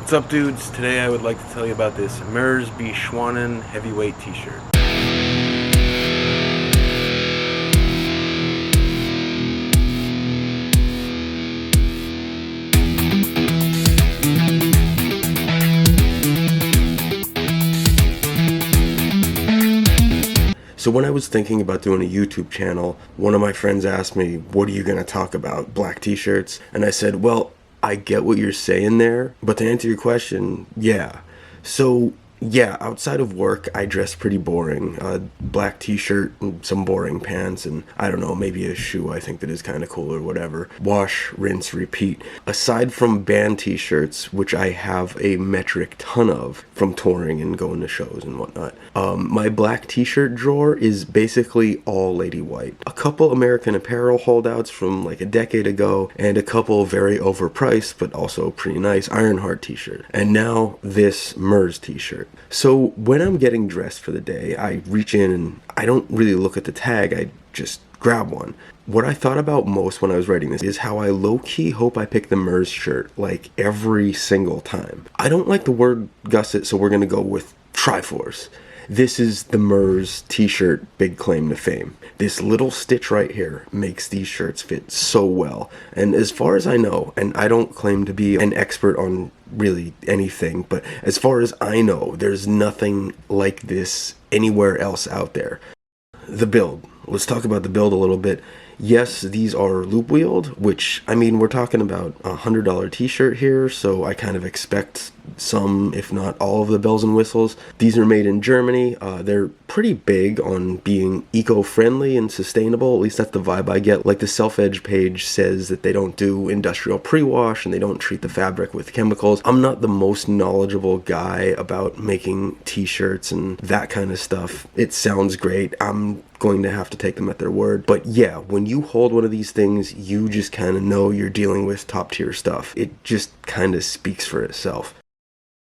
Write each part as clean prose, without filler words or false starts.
What's up, dudes? Today I would like to tell you about this Merz Schwanen heavyweight t-shirt. So when I was thinking about doing a YouTube channel, one of my friends asked me, what are you going to talk about, black t-shirts? And I said, well, I get what you're saying there, but to answer your question, yeah. So yeah, outside of work, I dress pretty boring. Black t-shirt and some boring pants, and I don't know, maybe a shoe I think that is kind of cool or whatever. Wash, rinse, repeat. Aside from band t-shirts, which I have a metric ton of from touring and going to shows and whatnot, my black t-shirt drawer is basically all lady white. A couple American Apparel holdouts from like a decade ago, and a couple very overpriced but also pretty nice Ironheart t-shirt. And now this Merz t-shirt. So when I'm getting dressed for the day, I reach in and I don't really look at the tag, I just grab one. What I thought about most when I was writing this is how I low-key hope I pick the Merz shirt like every single time. I don't like the word gusset, so we're gonna go with Triforce. This is the Merz t-shirt big claim to fame. This little stitch right here makes these shirts fit so well. And as far as I know, and I don't claim to be an expert on really anything, but as far as I know, there's nothing like this anywhere else out there. The build. Let's talk about the build a little bit. Yes, these are loop wheeled, which, I mean, we're talking about a $100 t-shirt here, so I kind of expect some, if not all of the bells and whistles. These are made in Germany. They're pretty big on being eco-friendly and sustainable, at least that's the vibe I get. Like the Self-Edge page says that they don't do industrial pre-wash and they don't treat the fabric with chemicals. I'm not the most knowledgeable guy about making t-shirts and that kind of stuff. It sounds great. I'm going to have to take them at their word. But yeah, when you hold one of these things, you just kind of know you're dealing with top tier stuff. It just kind of speaks for itself.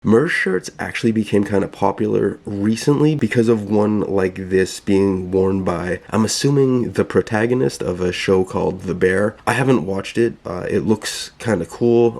Merz shirts actually became kind of popular recently because of one like this being worn by, I'm assuming, the protagonist of a show called The Bear. I haven't watched it. It looks kind of cool,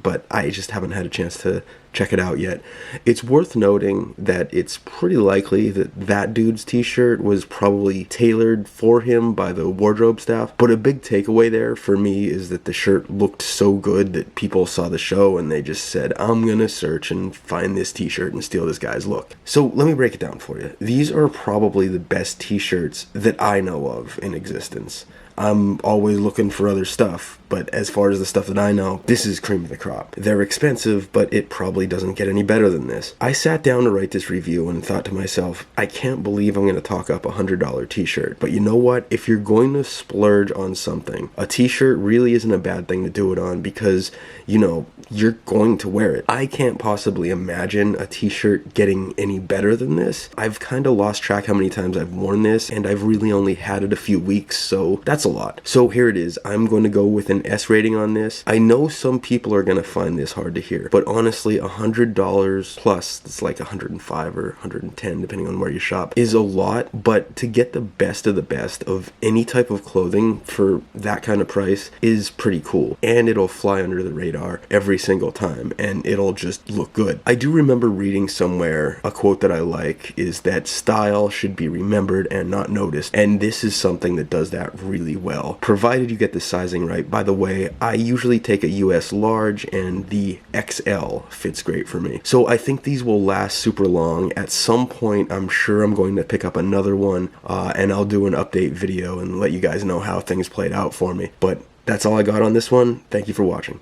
but I just haven't had a chance to check it out yet. It's worth noting that it's pretty likely that that dude's t-shirt was probably tailored for him by the wardrobe staff, but a big takeaway there for me is that the shirt looked so good that people saw the show and they just said, I'm gonna search and find this t-shirt and steal this guy's look. So let me break it down for you. These are probably the best t-shirts that I know of in existence. I'm always looking for other stuff, but as far as the stuff that I know, this is cream of the crop. They're expensive, but it probably doesn't get any better than this. I sat down to write this review and thought to myself, I can't believe I'm going to talk up a $100 t-shirt. But you know what? If you're going to splurge on something, a t-shirt really isn't a bad thing to do it on because, you know, you're going to wear it. I can't possibly imagine a t-shirt getting any better than this. I've kind of lost track how many times I've worn this, and I've really only had it a few weeks, so that's a lot. So here it is. I'm going to go with an S rating on this. I know some people are going to find this hard to hear, but honestly, $100 plus, it's like 105 or 110 depending on where you shop, is a lot. But to get the best of the best of any type of clothing for that kind of price is pretty cool, and it'll fly under the radar every single time, and it'll just look good. I do remember reading somewhere a quote that I like is that style should be remembered and not noticed, and this is something that does that really well, provided you get the sizing right. By the way, I usually take a US large, and the XL fits great for me. So I think these will last super long. At some point, I'm sure I'm going to pick up another one, and I'll do an update video and let you guys know how things played out for me. But that's all I got on this one. Thank you for watching.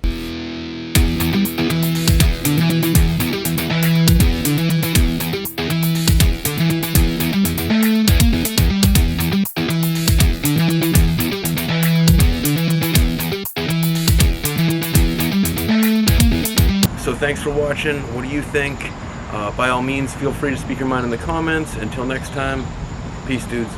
So thanks for watching. What do you think? By all means, feel free to speak your mind in the comments. Until next time, peace, dudes.